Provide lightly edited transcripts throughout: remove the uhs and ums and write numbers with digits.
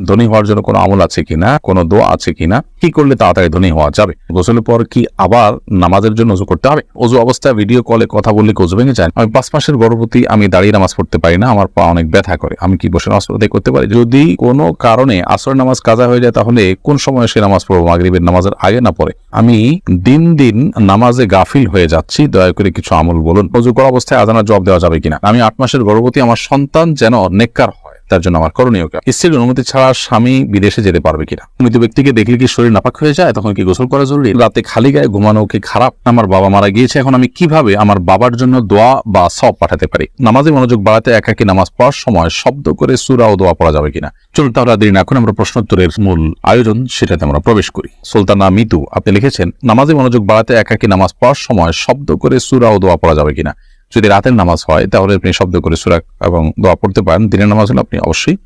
ধনী হওয়ার জন্য কোনো আমল আছে কিনা, কোনো দোয়া আছে কিনা, কি করলে তাড়াতাড়ি ধনী হওয়া যাবে, গোসলের পর কি আবার নামাজের জন্য ওযু করতে হবে? ওযু অবস্থায় ভিডিও কলে কথা বললে কি ওযু ভেঙে যায়? আমি 5 মাসের গর্ভবতী, আমি দাঁড়িয়ে নামাজ পড়তে পারি না, আমার পা অনেক ব্যথা করে, আমি কি বসে নামাজ পড়তে করতে পারি? যদি কোনো কারণে আসরের নামাজ কাজা হয়ে যায় তাহলে কোন সময় সে নামাজ পড়বো, মাগরিবের নামাজের আগে না পরে? আমি দিন দিন নামাজে গাফিল হয়ে যাচ্ছি, দয়া করে কিছু আমল বলুন। ওযু করা অবস্থায় আযানের জবাব দেওয়া যাবে কিনা? আমি 8 মাসের গর্ভবতী, আমার সন্তান যেন নেককার হয়, তার জন্য আমার করণীয় কি? স্ত্রীর অনুমতি ছাড়া স্বামী বিদেশে যেতে পারবে কিনা? মৃত ব্যক্তিকে দেখলে কি শরীর নাপাক হয়ে যায়, তখন কি গোসল করা জরুরি? রাতে খালি গায়ে ঘুমানো কি খারাপ? আমার বাবা মারা গিয়েছে, এখন আমি কিভাবে আমার বাবার জন্য দোয়া বা সওয়াব পাঠাতে পারি? নামাজে মনোযোগ বাড়াতে একাকী নামাজ পড়ার সময় শব্দ করে সূরা ও দোয়া পড়া যাবে কিনা? চলুন তাহলে দেরি না করে আমরা প্রশ্নোত্তরের মূল আয়োজন সেটাতে আমরা প্রবেশ করি। সুলতানা মিতু আপনি লিখেছেন, নামাজে মনোযোগ বাড়াতে একাকী নামাজ পড়ার সময় শব্দ করে সূরা ও দোয়া পড়া যাবে কিনা? যদি রাতের নামাজ হয় তাহলে আপনি শব্দ করে সূরা এবং দোয়া পড়তে পারেন। দিনের নামাজ হলে আপনি অবশ্যই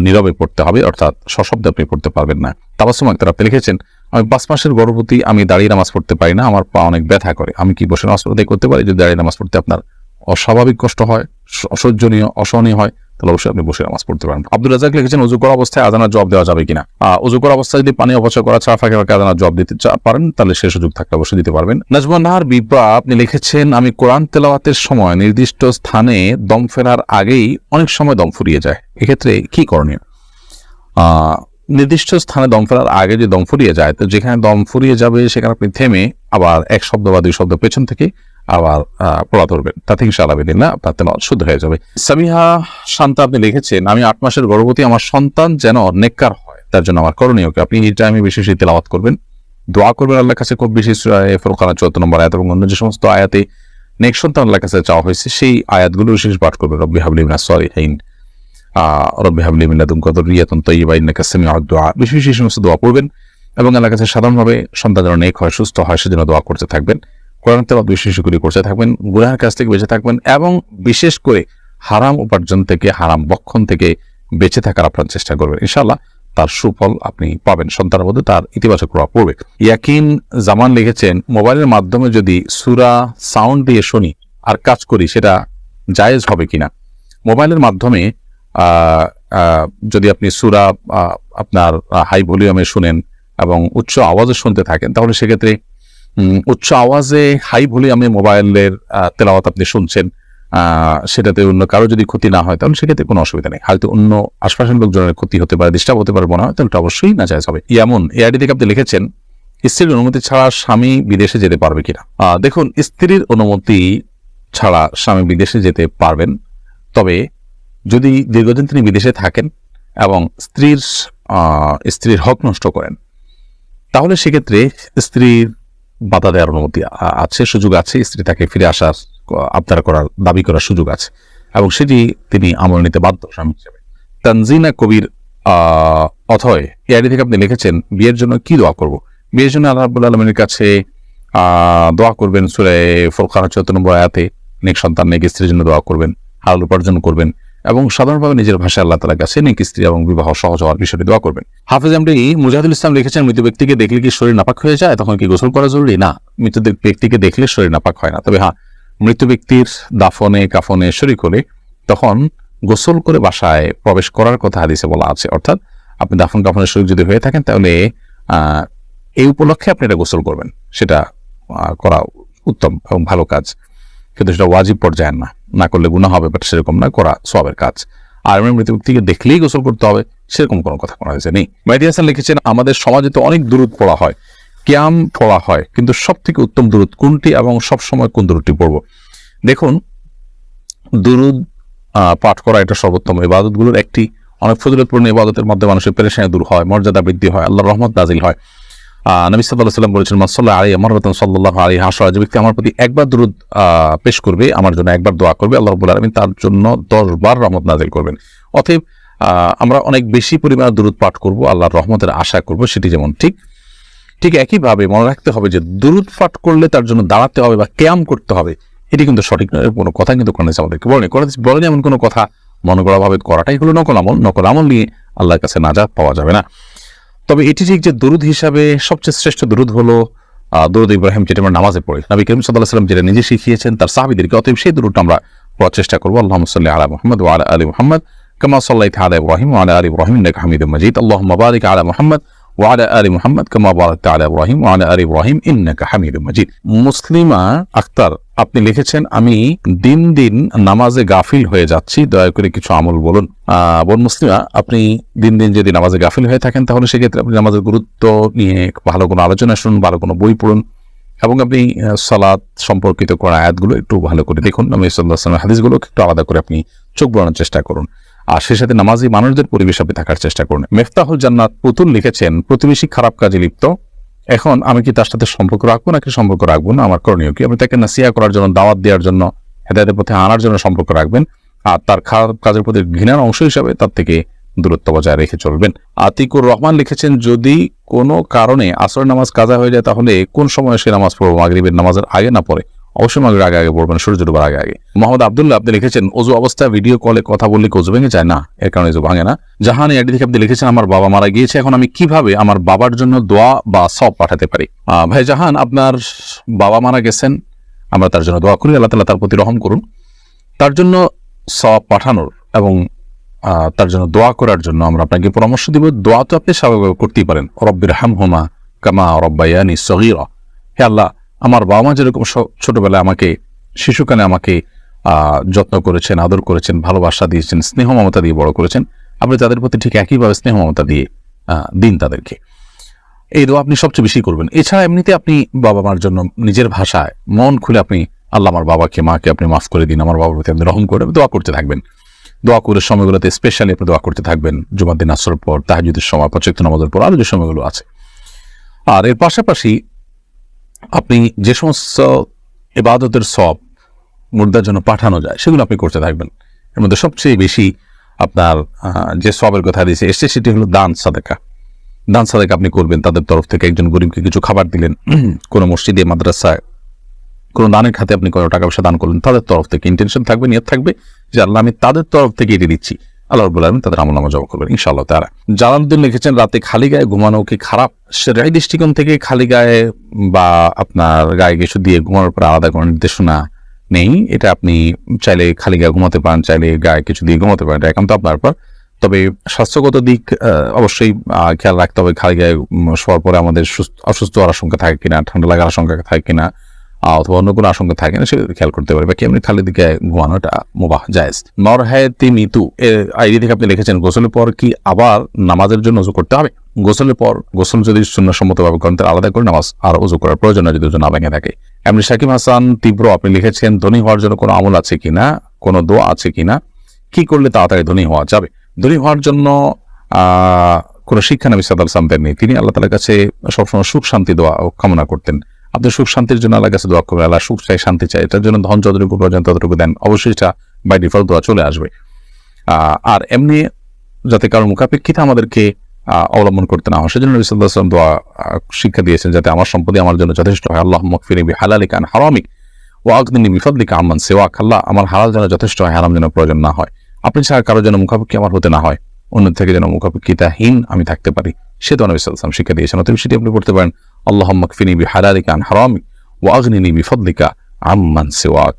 নীরবে পড়তে হবে, অর্থাৎ সশব্দে আপনি পড়তে পারবেন না। তাবাসসুম আক্তার আপনি লিখেছেন, আমি 5 মাসের গর্ভবতী, আমি দাঁড়িয়ে নামাজ পড়তে পারি না, আমার পা অনেক ব্যথা করে, আমি কি বসে নামাজ পড়তে করতে পারি? যদি দাঁড়িয়ে নামাজ পড়তে আপনার অস্বাভাবিক কষ্ট হয়, অসহ্যনীয়, অসহনীয় হয়, তাহলে অবশ্যই আপনি বসে নামাজ পড়তে পারেন। আব্দুল রাজাক লিখেছেন, ওযু করা অবস্থায় আযানের জবাব দেওয়া যাবে কিনা? ওযু করা অবস্থায় যদি পানি অপচয় করা ছাড়া ফাঁকে ফাঁকে আযানের জবাব দিতে পারেন তাহলে সে সুযোগ থাকলে অবশ্যই দিতে পারবেন। নাজমুন নাহার বিপ্রা আপনি লিখেছেন, আমি কোরআন তেলাওয়াতের সময় নির্দিষ্ট স্থানে দম ফেরার আগেই অনেক সময় দম ফুরিয়ে যায়, এক্ষেত্রে কি করণীয়? নির্দিষ্ট স্থানে দম ফেরার আগে যে দম ফুরিয়ে যায়, তো যেখানে দম ফুরিয়ে যাবে সেখানে আপনি থেমে আবার 1 শব্দ বা 2 শব্দ পেছন থেকে আবার পড়া ধরবেন, তাতে ইনশাআল্লাহ বিদিল্লাহ আপনার তেলাওয়াত শুদ্ধ হয়ে যাবে। সামিহা শান্তা আপনি লিখেছেন, আমি 8 মাসের গর্ভবতী, আমার সন্তান যেন নেককার হয়, তার জন্য আমার করণীয় কি? আপনি এই টাইমে বেশি বেশি তেলাওয়াত করবেন, দোয়া করবেন আল্লাহর কাছে খুব বেশি। সূরা ফুরকান 74 নম্বর আয়াত এবং অন্য যে সমস্ত আয়াতে নেক সন্তান আল্লাহর কাছে চাওয়া হয়েছে সেই আয়াতগুলো বিশেষ পাঠ করবেন। রব্বি হাবলি মিনাস সালিহিন, রব্বি হাবলি মিন লাদুনকা যুররিয়াতান তাইয়্যিবা ইন্নাকা সামিউদ দুআ, বেশি বেশি সমস্ত দোয়া পড়বেন এবং আল্লাহর কাছে সাধারণভাবে সন্তান যেন নেক হয়, সুস্থ হয় সেজন্য দোয়া করতে থাকবেন। কোরআন তেলাওয়াত বেশি বেশি করে করতে থাকবেন, গুনাহের কাছ থেকে বেঁচে থাকবেন এবং বিশেষ করে হারাম উপার্জন থেকে, হারাম বক্ষণ থেকে বেঁচে থাকার আপনার চেষ্টা করবেন। ইনশাআল্লাহ তার সুফল আপনি পাবেন, সন্তানের মধ্যে তার ইতিবাচক প্রভাব পড়বে। ইয়াকিন জামান লিখেছেন, মোবাইলের মাধ্যমে যদি সূরা সাউন্ড দিয়ে শুনি আর কাজ করি সেটা জায়েজ হবে কিনা? মোবাইলের মাধ্যমে যদি আপনি সূরা আপনার হাই ভলিউমে শুনেন এবং উচ্চ আওয়াজে শুনতে থাকেন তাহলে সেক্ষেত্রে উচ্চ আওয়াজে হাই ভলিউমে মোবাইলের তেলাওয়াত আপনি শুনছেন, সেটাতে অন্য কারো যদি ক্ষতি না হয় তাহলে সেক্ষেত্রে কোনো অসুবিধা নেই। হয়তো অন্য আশপাশের লোকজনের ক্ষতি হতে পারে, ডিস্টার্ব হতে পারে মনে হয়, তাহলে অবশ্যই নাজায়েজ হবে। এমন এআইডি থেকে আপনি লিখেছেন, স্ত্রীর অনুমতি ছাড়া স্বামী বিদেশে যেতে পারবে কিনা? দেখুন, স্ত্রীর অনুমতি ছাড়া স্বামী বিদেশে যেতে পারবেন, তবে যদি দীর্ঘদিন তিনি বিদেশে থাকেন এবং স্ত্রীর হক নষ্ট করেন তাহলে সেক্ষেত্রে স্ত্রীর বাধা দেওয়ার অনুমতি আছে, সুযোগ আছে, স্ত্রী তাকে ফিরে আসার আবদার করার, দাবি করার সুযোগ আছে এবং সেটি তিনি আমল নিতে বাধ্য স্বামী হিসেবে। তানজিনা কবির অথয় এআইডি থেকে আপনি লিখেছেন, বিয়ের জন্য কি দোয়া করব? বিয়ের জন্য আল্লাহ রাব্বুল আলামিনের কাছে দোয়া করবেন, সূরা ফুরকান 74 নম্বর আয়াতে নেক সন্তান, নেক স্ত্রীর জন্য দোয়া করবেন, হালাল উপার্জন করবেন এবং সাধারণভাবে নিজের ভাষায় আল্লাহ তাআলার কাছে নেক স্ত্রী এবং বিবাহ সহজ হওয়ার বিষয়টি দোয়া করবেন। হাফেজ এমডি মুজাহিদুল ইসলাম লিখেছেন, মৃত ব্যক্তিকে দেখলে কি শরীর নাপাক হয়ে যায়, তখন কি গোসল করা জরুরি? না, মৃত ব্যক্তিকে দেখলে শরীর নাপাক হয় না, তবে হ্যাঁ, মৃত ব্যক্তির দাফনে কাফনে শরীক হলে তখন গোসল করে বাসায় প্রবেশ করার কথা হাদিসে বলা আছে, অর্থাৎ আপনি দাফন কাফনের শরীক যদি হয়ে থাকেন তাহলে এই উপলক্ষে আপনি এটা গোসল করবেন, সেটা করা উত্তম এবং ভালো কাজ, কিন্তু সেটা ওয়াজিব পর্যায়ের না করলে গুনাহ হবে, বাট সেরকম না, করা সওয়াবের কাজ। আর মৃত ব্যক্তিকে দেখলেই গোসল করতে হবে সেরকম কোনো কথা বলা হয়েছে নেই। মেহেদী হাসান লিখেছেন, আমাদের সমাজে তো অনেক দুরূদ পড়া হয়, কিয়াম পড়া হয়, কিন্তু সব থেকে উত্তম দুরূদ কোনটি এবং সব সময় কোন দুরূদটি পড়ব? দেখুন, দুরূদ পাঠ করা এটা সর্বোত্তম ইবাদতগুলোর একটি। অনেক ফজিলতপূর্ণ ইবাদতের মধ্যে মানুষের পেরেশানি দূর হয়, মর্যাদা বৃদ্ধি হয়, আল্লাহর রহমত নাজিল হয়। নবী সাল্লাল্লাহু আলাইহি ওয়াসাল্লাম বলেছেন, মান সাল্লা আলাইহি মাররাতান সাল্লাল্লাহু আলাইহি আশরা, যে ব্যক্তি আমার প্রতি একবার দুরূদ পেশ করবে, আমার জন্য একবার দোয়া করবে, আল্লাহ রাব্বুল আলামিন তার জন্য 10 বার রহমত নাজিল করবেন। অতএব আমরা অনেক বেশি পরিমাণে দুরূদ পাঠ করব, আল্লাহর রহমতের আশা করব, সেটি যেমন ঠিক একইভাবে মনে রাখতে হবে যে দুরূদ পাঠ করলে তার জন্য দাঁড়াতে হবে বা কিয়াম করতে হবে, এটি কিন্তু সঠিক নয়, কোনো কথা কিন্তু কোরআনে আমাদেরকে বলেনি এমন কোনো কথা মনে করা ভাবে করাটাই হলো নকল আমল নিয়ে আল্লাহর কাছে নাজাত পাওয়া যাবে না। তবে এটি ঠিক যে দুরূদ হিসাবে সবচেয়ে শ্রেষ্ঠ দুরূদ হলো দুরূদ ইব্রাহিম, যেটা আমরা নামাজে পড়ি, নবী করিম সাল্লাল্লাহু আলাইহি ওয়াসাল্লাম যেটা নিজে শিখিয়েছেন তার সাহাবীদেরকে, অতএব সেই দুরূদটা আমরা পড়ার চেষ্টা করবো। আল্লাহুম্মা সাল্লি আলা মুহাম্মদ ওয়া আলা আলি মুহাম্মদ কামা সাল্লাইতা আলা ইব্রাহিম ওয়া আলা আলি ইব্রাহিম ইন্নাকা হামিদুম মাজিদ। আল্লাহুম্মা বারিক আলা মুহাম্মাদ ওয়া আলা আলি মুহাম্মাদ কামা বারাকতা আলা ইব্রাহিম ওয়া আলা আলি ইব্রাহিম ইন্নাকা হামিদুম মাজিদ। মুসলিমা আক্তার আপনি লিখেছেন, আমি দিন দিন নামাজে গাফিল হয়ে যাচ্ছি, দয়া করে কিছু আমল বলুন। বোন মুসলিমা, আপনি দিন দিন যদি নামাজে গাফিল হয়ে থাকেন তাহলে সেক্ষেত্রে আপনি নামাজের গুরুত্ব নিয়ে ভালো কোনো আলোচনা শুনুন, ভালো কোনো বই পড়ুন এবং আপনি সালাত সম্পর্কিত করা আয়াতগুলো একটু ভালো করে দেখুন। নবী সাল্লাল্লাহু আলাইহি ওয়াসাল্লামের হাদিসগুলো একটু আলাদা করে আপনি চোখ বোলানোর চেষ্টা করুন, আর সেই সাথে নামাজি মানুষদের পরিবেশ আপনি থাকার চেষ্টা করুন। মেফতাহুল জান্নাত পুতুল লিখেছেন, প্রতিবেশী খারাপ কাজে লিপ্ত, এখন আমি কি তার সাথে সম্পর্ক রাখবো নাকি সম্পর্ক রাখবো না, আমার করণীয় কি? আপনি তাকে নাসিহা করার জন্য, দাওয়াত দেওয়ার জন্য, হেদায়েতের পথে আনার জন্য সম্পর্ক রাখবেন, আর তার খারাপ কাজের প্রতি ঘৃণার অংশ হিসাবে তার থেকে দূরত্ব বজায় রেখে চলবেন। আতিকুর রহমান লিখেছেন, যদি কোনো কারণে আসরের নামাজ কাজা হয়ে যায় তাহলে কোন সময় সে নামাজ পড়বো? মাগরিবের নামাজের আগে না পরে? অবশ্যই মাগরিবের আগে আগে পড়বেন, সূর্য ডোবার আগে আগে। মোহাম্মদ আব্দুল্লাহ আপনি লিখেছেন, ওযু অবস্থায় ভিডিও কলে কথা বললে কি ওযু ভেঙে যায়? না, এর কারণে ওযু ভাঙে না। জাহান এডি থেকে আপনি লিখেছেন, আমার বাবা মারা গিয়েছে, এখন আমি কিভাবে আমার বাবার জন্য দোয়া বা সওয়াব পাঠাতে পারি? ভাই জাহান, আপনার বাবা মারা গেছেন, আমরা তার জন্য দোয়া করি, আল্লাহ তাআলা তার প্রতি রহম করুন। তার জন্য সওয়াব পাঠানোর এবং তার জন্য দোয়া করার জন্য আমরা আপনাকে পরামর্শ দিব, দোয়া তো আপনি স্বাভাবিকভাবে করতেই পারেন। রব্বির হামহুমা কামা রব্বায়ানি সগীরা, হে আল্লাহ, আমার বাবা মা যেরকম ছোটবেলায় আমাকে, শিশুকালে আমাকে যত্ন করেছেন, আদর করেছেন, ভালোবাসা দিয়েছেন, স্নেহ মমতা দিয়ে বড় করেছেন, আপনি তাদের প্রতি ঠিক একইভাবে স্নেহ মমতা দিয়ে দিন তাদেরকে। এই দোয়া আপনি সবচেয়ে বেশি করবেন। এছাড়া এমনিতে আপনি বাবা মার জন্য নিজের ভাষায় মন খুলে আপনি, আল্লাহ আমার বাবাকে মাকে আপনি মাফ করে দিন, আমার বাবার প্রতি আপনি রহম করে দোয়া করতে থাকবেন। দোয়া করে সময়গুলোতে স্পেশালি আপনি দোয়া করতে থাকবেন, জুমার দিন আসরের পর, তাহাজ্জুদের সময়, পাঁচ ওয়াক্ত নামাজের পর, আরো যে সময়গুলো আছে। আর এর পাশাপাশি আপনি যে সমস্ত ইবাদতের সওয়াব মুর্দার জন্য পাঠানো যায় সেগুলো আপনি করতে থাকবেন। এর মধ্যে সবচেয়ে বেশি আপনার যে সওয়াবের কথা দিয়েছে এসছে সেটি হলো দান সাদাকা। দান সাদাকা আপনি করবেন, তাদের তরফ থেকে একজন গরিবকে কিছু খাবার দিলেন, কোনো মসজিদে, মাদ্রাসায়, কোনো দানের খাতে আপনি কোনো টাকা পয়সা দান করলেন, তাদের তরফ থেকে ইন্টেনশন থাকবে, নিয়ত থাকবে যে আল্লাহ আমি তাদের তরফ থেকে এটি দিচ্ছি, আল্লাহ রাব্বুল আলামিন তাদের আমলনামা জমা করবেন ইনশাআল্লাহ তাআলা। জালালউদ্দিন লিখেছেন, রাতে খালি গায়ে ঘুমানো কি খারাপ? শরীয়ী দৃষ্টিকোণ থেকে খালি গায়ে বা আপনার গায়ে কিছু দিয়ে ঘুমানোর পর আলাদা কোনো নির্দেশনা নেই। এটা আপনি চাইলে খালি গায়ে ঘুমাতে পারেন, চাইলে গায়ে কিছু দিয়ে ঘুমাতে পারেন, এটা একান্ত আপনার উপর। তবে স্বাস্থ্যগত দিক অবশ্যই খেয়াল রাখতে হবে, খালি গায়ে শোয়ার পরে আমাদের অসুস্থ হওয়ার আশঙ্কা থাকে কিনা, ঠান্ডা লাগার আশঙ্কা থাকে কিনা, অথবা অন্য কোনো আশঙ্কা থাকে না, সেটা খেয়াল করতে পারে। বাকি এমনি খালি দিকে ঘুমানোটা মুবাহ জায়েজ। নরহায়তি মিতু আইডি থেকে আপনি লিখেছেন, গোসলের পর কি আবার নামাজের জন্য ওযু করতে হবে? গোসলের পর, গোসল যদি সুন্নাহসম্মতভাবে করেন তাহলে আলাদা করে নামাজ আর ওযু করার প্রয়োজন যদি ওযু না ভেঙে থাকে। এমনি শাকিব হাসান তীব্র আপনি লিখেছেন, ধনী হওয়ার জন্য কোনো আমল আছে কিনা, কোনো দোয়া আছে কিনা, কি করলে তাড়াতাড়ি ধনী হওয়া যাবে? ধনী হওয়ার জন্য কোনো শিক্ষা নবী সাল্লাল্লাহু আলাইহি ওয়াসাল্লাম দেননি। তিনি আল্লাহ তাআলার কাছে সবসময় সুখ শান্তি দোয়া কামনা করতেন। আপনি সুখ শান্তির জন্য আল্লাহর কাছে দোয়া করবেন, আল্লাহ সুখ চাই, শান্তি চাই, এটার জন্য ধন যতটুকু প্রয়োজন ততটুকু দেন, অবশ্যই এটা বাই ডিফল্ট দোয়া চলে আসবে। আর এমনি যাতে কারোর মুখাপেক্ষিতে আমাদেরকে অবলম্বন করতে না হয় সেজন্য নবী সাল্লাল্লাহু আলাইহি ওয়াসাল্লাম দোয়া শিক্ষা দিয়েছেন, যাতে আমার সম্পত্তি আমার জন্য যথেষ্ট হয়। আল্লাহুম্মা গফিরনি বিহালালিকা আন হারামিক ওয়া আগনিনি বিফাদলিকা আম্মান সিওয়াক, আল্লাহ আমার হালাল যেন যথেষ্ট হয়, হারাম যেন প্রয়োজন না হয়, আপনি ছাড়া কারোর যেন মুখাপেক্ষি আমার হতে না হয়, অন্য থেকে যেন মুখাপেক্ষিতাহীন আমি থাকতে পারি, সে তো নবী সাল্লাল্লাহু আলাইহি ওয়াসাল্লাম শিক্ষা দিয়েছেন। অতএব সেটি আপনি করতে পারেন, আল্লাহুম্মা গফিরনি বিহালালিকা আন হারামিক ওয়া আগনিনি বিফাদলিকা আম্মান সিওয়াক।